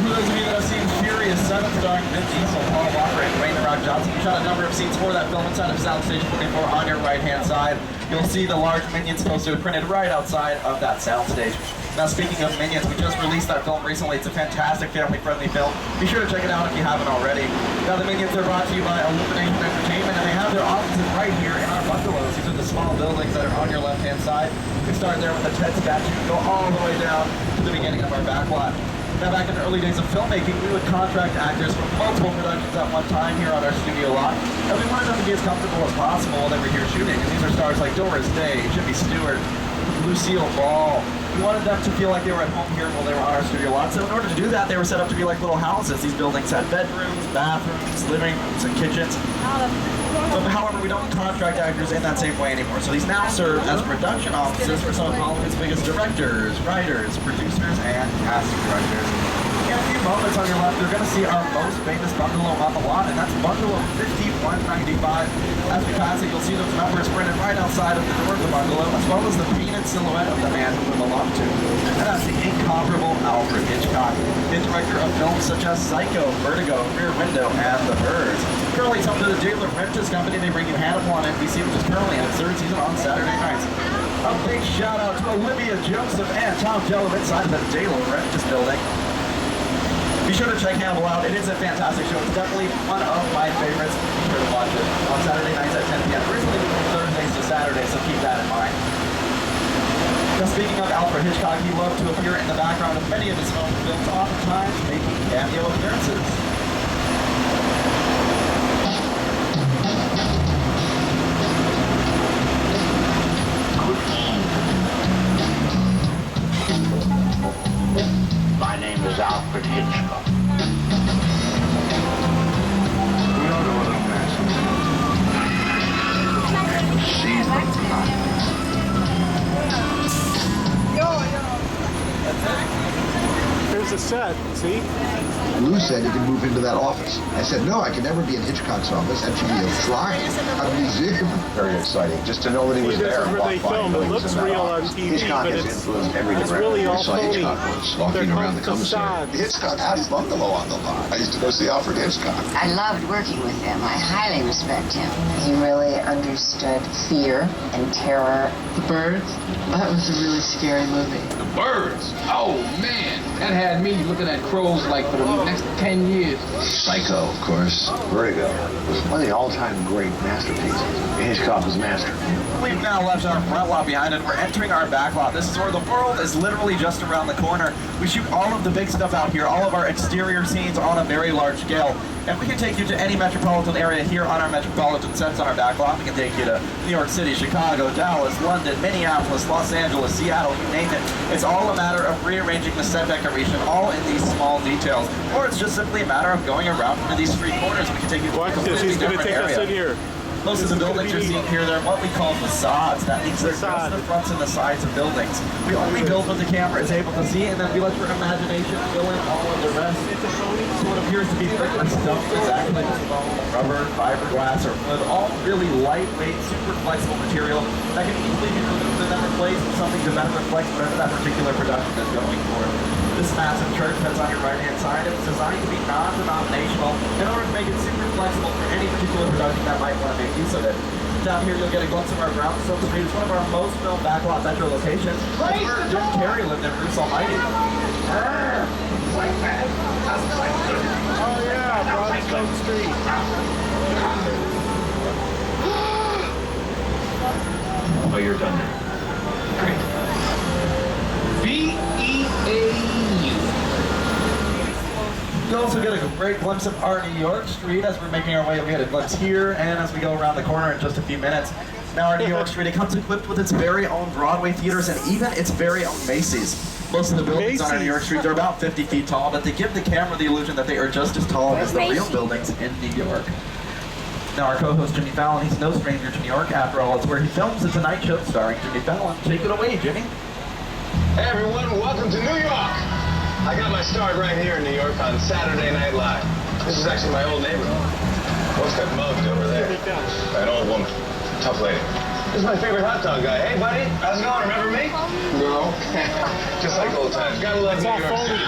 for those of you that have seen Furious 7 starring Vin Diesel, Paul Walker, and Dwayne "The Rock" Johnson, we shot a number of scenes for that film inside of Soundstage 24 on your right-hand side. You'll see the large Minions poster printed right outside of that soundstage. Now, speaking of Minions, we just released that film recently. It's a fantastic family-friendly film. Be sure to check it out if you haven't already. Now, the Minions are brought to you by Illumination Entertainment, and they have their offices right here in our bungalows. These are the small buildings that are on your left-hand side. We start there with the Ted statue and go all the way down to the beginning of our back lot. Now, back in the early days of filmmaking, we would contract actors from multiple productions at one time here on our studio lot, and we wanted them to be as comfortable as possible while they were here shooting. And these are stars like Doris Day, Jimmy Stewart, Lucille Ball. We wanted them to feel like they were at home here while they were on our studio lot. So in order to do that, they were set up to be like little houses. These buildings had bedrooms, bathrooms, living rooms, and kitchens. But however, we don't contract actors in that same way anymore. So these now serve as production offices for some of Hollywood's biggest directors, writers, producers, and casting directors. In a few moments on your left, you're going to see our most famous bungalow on the lot, and that's bungalow 5195. As we pass it, you'll see those numbers printed right outside of the door of the bungalow, as well as the painted silhouette of the man who we belong to. And that's the incomparable Alfred Hitchcock, the director of films such as Psycho, Vertigo, Rear Window, and The Birds. Currently, it's up to the J.Lo Rentis Company. They bring you Hannibal on NBC, which is currently in its third season on Saturday nights. A big shout out to Olivia Joseph and Tom Jello inside the J.Lo Rentis building. Be sure to check Hannibal out. It is a fantastic show. It's definitely one of my favorites. Be sure to watch it on Saturday nights at 10 p.m. Originally from Thursdays to Saturdays, so keep that in mind. Now, speaking of Alfred Hitchcock, he loved to appear in the background of many of his films, oftentimes making cameo appearances. My name is Alfred Hitchcock. We ought to look at seize the plot. Here's the set, see? Lou said he could move into that office. I said, no, I can never be in Hitchcock's office. That should be a shrine, a museum. Very exciting, just to know that he was This there. is where they film. It looks real on TV, Hitchcock but has influenced every it's director. really all I saw phony. Hitchcock once walking around the commissary. Hitchcock had a bungalow on the lot. I used to go see Alfred Hitchcock. I loved working with him. I highly respect him. He really understood fear and terror. The Birds? That was a really scary movie. The Birds? Oh, man. That had me looking at crows like for the next 10 years. Psycho, of course. Vertigo was one of the all-time great masterpieces. Hitchcock was master. We've now left our front lot behind and we're entering our back lot. This is where the world is literally just around the corner. We shoot all of the big stuff out here, all of our exterior scenes on a very large scale. And we can take you to any metropolitan area here on our metropolitan sets on our back lot. We can take you to New York City, Chicago, Dallas, London, Minneapolis, Los Angeles, Seattle, you name it. It's all a matter of rearranging the set decoration, all in these small details. Or it's just simply a matter of going around into these street corners. We can take you to a Watch this, completely he's going to different take us in area. here. Most of the buildings you're seeing here, they're what we call facades. That means they're just the fronts and the sides of buildings. We only build what the camera is able to see, and then we let your imagination fill in all of the rest. So what appears to be brickless stuff is actually just foam, rubber, fiberglass, or wood, all really lightweight, super flexible material that can easily be removed and then replaced with something to better reflect whatever that particular production is going for. This massive church that's on your right-hand side, it was designed to be non-denominational in order to make it super flexible for any particular production that might want to make use of it. Down here, you'll get a glimpse of our ground Silk Street. It's one of our most filmed backlot metro locations. That's where Jim Carrey lived in Bruce Almighty. Oh yeah, Broadstone Street. Oh, you're done now. Great. B-E-A-U. You also get a great glimpse of our New York Street as we're making our way. We get a glimpse here, and as we go around the corner in just a few minutes. Now our New York Street, it comes equipped with its very own Broadway theaters and even its very own Macy's. Most of the buildings on our New York Street, they're about 50 feet tall, but they give the camera the illusion that they are just as tall as the real buildings in New York. Now our co-host Jimmy Fallon, he's no stranger to New York. After all, it's where he films The Tonight Show starring Jimmy Fallon. Take it away, Jimmy. Hey everyone, welcome to New York! I got my start right here in New York on Saturday Night Live. This is actually my old neighborhood. What's that mugged over there? An old woman. Tough lady. This is my favorite hot dog guy. Hey buddy, how's it going? Remember me? No. Just like old times. Gotta love New York City.